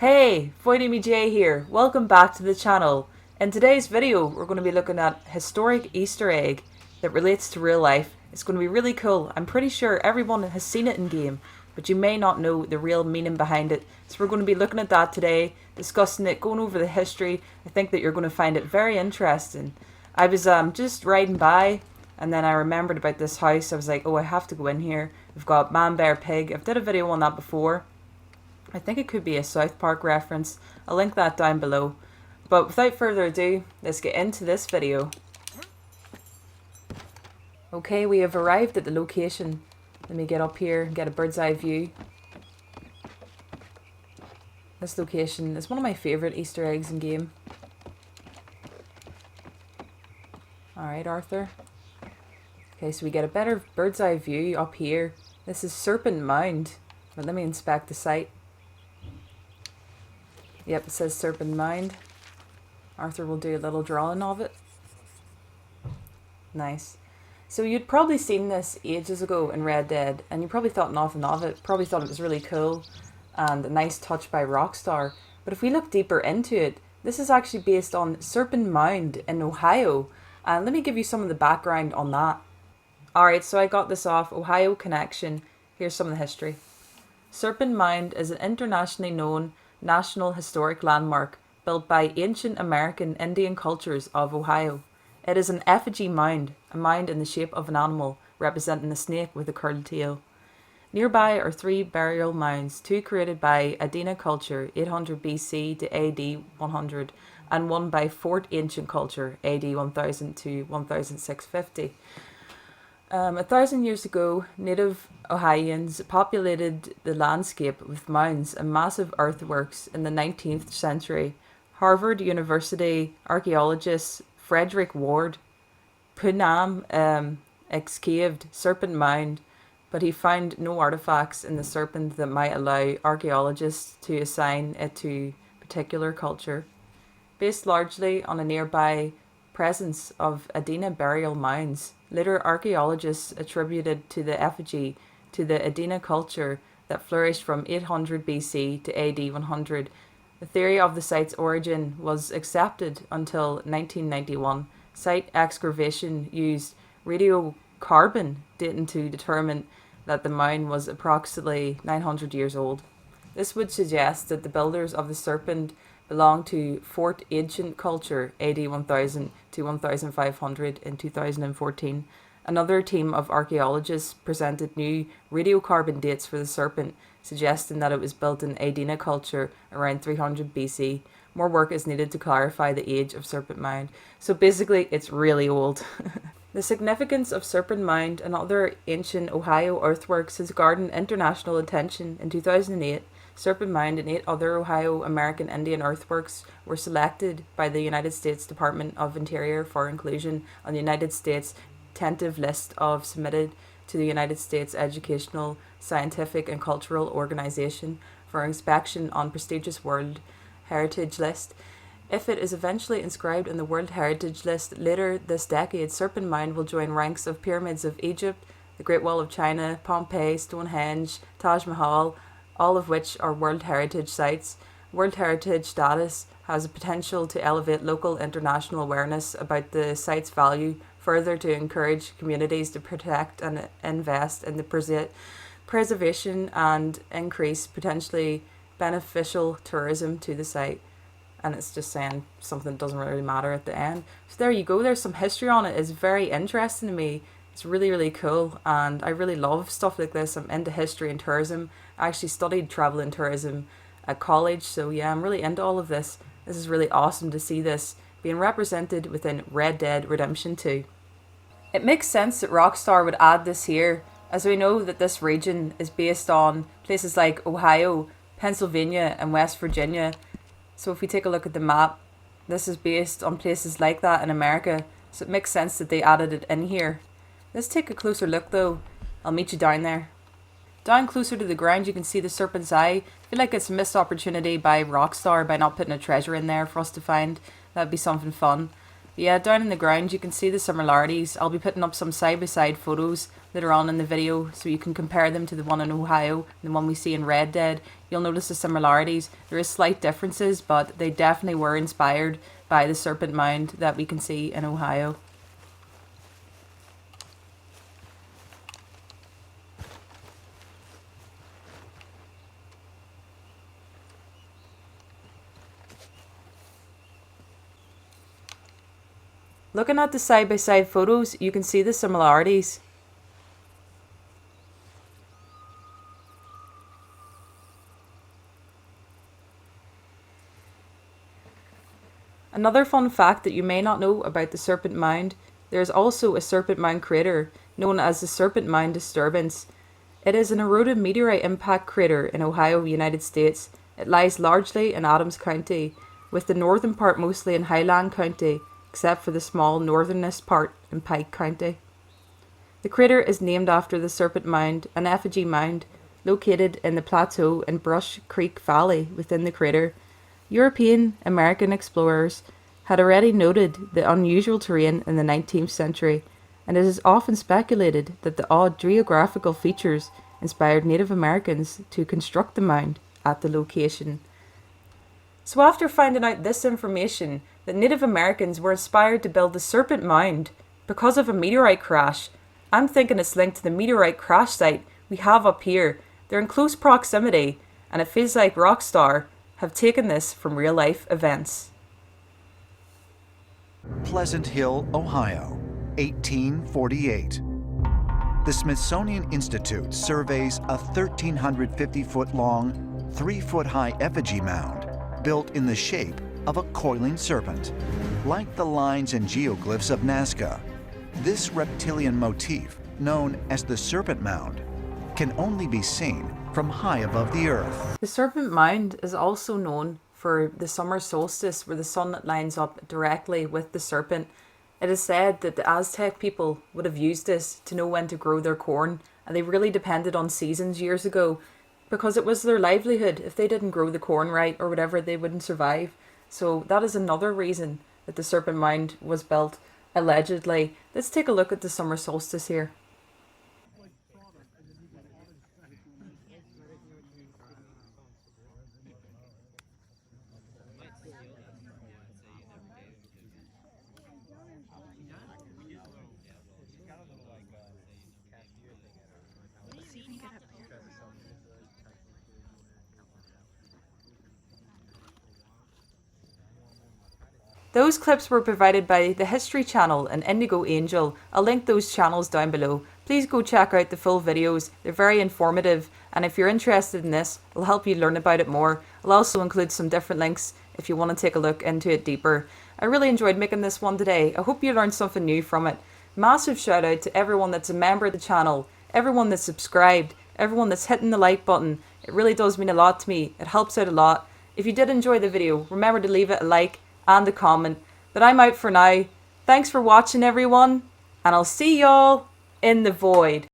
Hey, FoyDMJ here. Welcome back to the channel. In today's video, we're going to be looking at historic Easter egg that relates to real life. It's going to be really cool. I'm pretty sure everyone has seen it in game, but you may not know the real meaning behind it. So we're going to be looking at that today, discussing it, going over the history. I think that you're going to find it very interesting. I was just riding by, and then I remembered about this house. I was like, oh, I have to go in here. We've got ManBearPig. I've did a video on that before. I think it could be a South Park reference. I'll link that down below. But without further ado, let's get into this video. Okay, we have arrived at the location. Let me get up here and get a bird's eye view. This location is one of my favourite Easter eggs in game. Alright, Arthur. Okay, so we get a better bird's eye view up here. This is Serpent Mound. But let me inspect the site. Yep, it says Serpent Mound. Arthur will do a little drawing of it. Nice. So you'd probably seen this ages ago in Red Dead, and you probably thought nothing of it. Probably thought it was really cool and a nice touch by Rockstar. But if we look deeper into it, this is actually based on Serpent Mound in Ohio. And let me give you some of the background on that. Alright, so I got this off Ohio Connection. Here's some of the history. Serpent Mound is an internationally known National Historic Landmark built by ancient American Indian cultures of Ohio. It is an effigy mound, a mound in the shape of an animal representing a snake with a curled tail. Nearby are three burial mounds, two created by Adena culture 800 BC to AD 100 and one by Fort Ancient culture AD 1000 to 1650. 1,000 years ago, native Ohioans populated the landscape with mounds and massive earthworks. In the 19th century, Harvard University archaeologist Frederick Ward Putnam excaved Serpent Mound, but he found no artifacts in the serpent that might allow archaeologists to assign it to a particular culture. Based largely on a nearby presence of Adena burial mounds, later archaeologists attributed to the effigy to the Adena culture that flourished from 800 BC to AD 100. The theory of the site's origin was accepted until 1991. Site excavation used radiocarbon dating to determine that the mound was approximately 900 years old. This would suggest that the builders of the Serpent belonged to Fort Ancient culture AD 1000 to 1500 in 2014. Another team of archaeologists presented new radiocarbon dates for the Serpent, suggesting that it was built in Adena culture around 300 BC. More work is needed to clarify the age of Serpent Mound. So basically, it's really old. The significance of Serpent Mound and other ancient Ohio earthworks has garnered international attention. In 2008, Serpent Mound and 8 other Ohio American Indian earthworks were selected by the United States Department of Interior for inclusion on the United States tentative list of submitted to the United States Educational, Scientific and Cultural Organization for inspection on prestigious World Heritage List. If it is eventually inscribed in the World Heritage List later this decade, Serpent Mound will join ranks of pyramids of Egypt, the Great Wall of China, Pompeii, Stonehenge, Taj Mahal, all of which are World Heritage sites. World Heritage status has a potential to elevate local international awareness about the site's value, further to encourage communities to protect and invest in the preservation and increase potentially beneficial tourism to the site. And it's just saying something that doesn't really matter at the end. So there you go, there's some history on it. It's very interesting to me. It's really, really cool, and I really love stuff like this. I'm into history and tourism. I actually studied travel and tourism at college, so yeah, I'm really into all of this. This is really awesome to see this being represented within Red Dead Redemption 2. It makes sense that Rockstar would add this here, as we know that this region is based on places like Ohio, Pennsylvania and West Virginia. So if we take a look at the map, this is based on places like that in America, so it makes sense that they added it in here. Let's take a closer look though. I'll meet you down there. Down closer to the ground you can see the Serpent's Eye. I feel like it's a missed opportunity by Rockstar by not putting a treasure in there for us to find. That'd be something fun. But yeah, down in the ground you can see the similarities. I'll be putting up some side-by-side photos later on in the video so you can compare them to the one in Ohio and the one we see in Red Dead. you'll notice the similarities. There is slight differences, but they definitely were inspired by the Serpent Mound that we can see in Ohio. Looking at the side-by-side photos, you can see the similarities. Another fun fact that you may not know about the Serpent Mound, there is also a Serpent Mound crater known as the Serpent Mound disturbance. It is an eroded meteorite impact crater in Ohio, United States. It lies largely in Adams County, with the northern part mostly in Highland County, except for the small northernest part in Pike County. The crater is named after the Serpent Mound, an effigy mound located in the plateau in Brush Creek Valley within the crater. European American explorers had already noted the unusual terrain in the 19th century, and it is often speculated that the odd geographical features inspired Native Americans to construct the mound at the location. So after finding out this information, that Native Americans were inspired to build the Serpent Mound because of a meteorite crash, I'm thinking it's linked to the meteorite crash site we have up here. They're in close proximity, and it feels like Rockstar have taken this from real life events. Pleasant Hill, Ohio, 1848. The Smithsonian Institute surveys a 1,350-foot long, 3-foot high effigy mound built in the shape of a coiling serpent. Like the lines and geoglyphs of Nazca, this reptilian motif, known as the Serpent Mound, can only be seen from high above the earth. The Serpent Mound is also known for the summer solstice, where the sun lines up directly with the serpent. It is said that the Aztec people would have used this to know when to grow their corn, and they really depended on seasons years ago because it was their livelihood. If they didn't grow the corn right or whatever, they wouldn't survive. So that is another reason that the Serpent Mound was built, allegedly. Let's take a look at the summer solstice here. Those clips were provided by the History Channel and IndigoAngel. I'll link those channels down below. Please go check out the full videos. They're very informative, and if you're interested in this, it'll help you learn about it more. I'll also include some different links if you want to take a look into it deeper. I really enjoyed making this one today. I hope you learned something new from it. Massive shout out to everyone that's a member of the channel, everyone that's subscribed, everyone that's hitting the like button. It really does mean a lot to me. It helps out a lot. If you did enjoy the video, remember to leave it a like and a comment. But I'm out for now. Thanks for watching, everyone, and I'll see y'all in the void.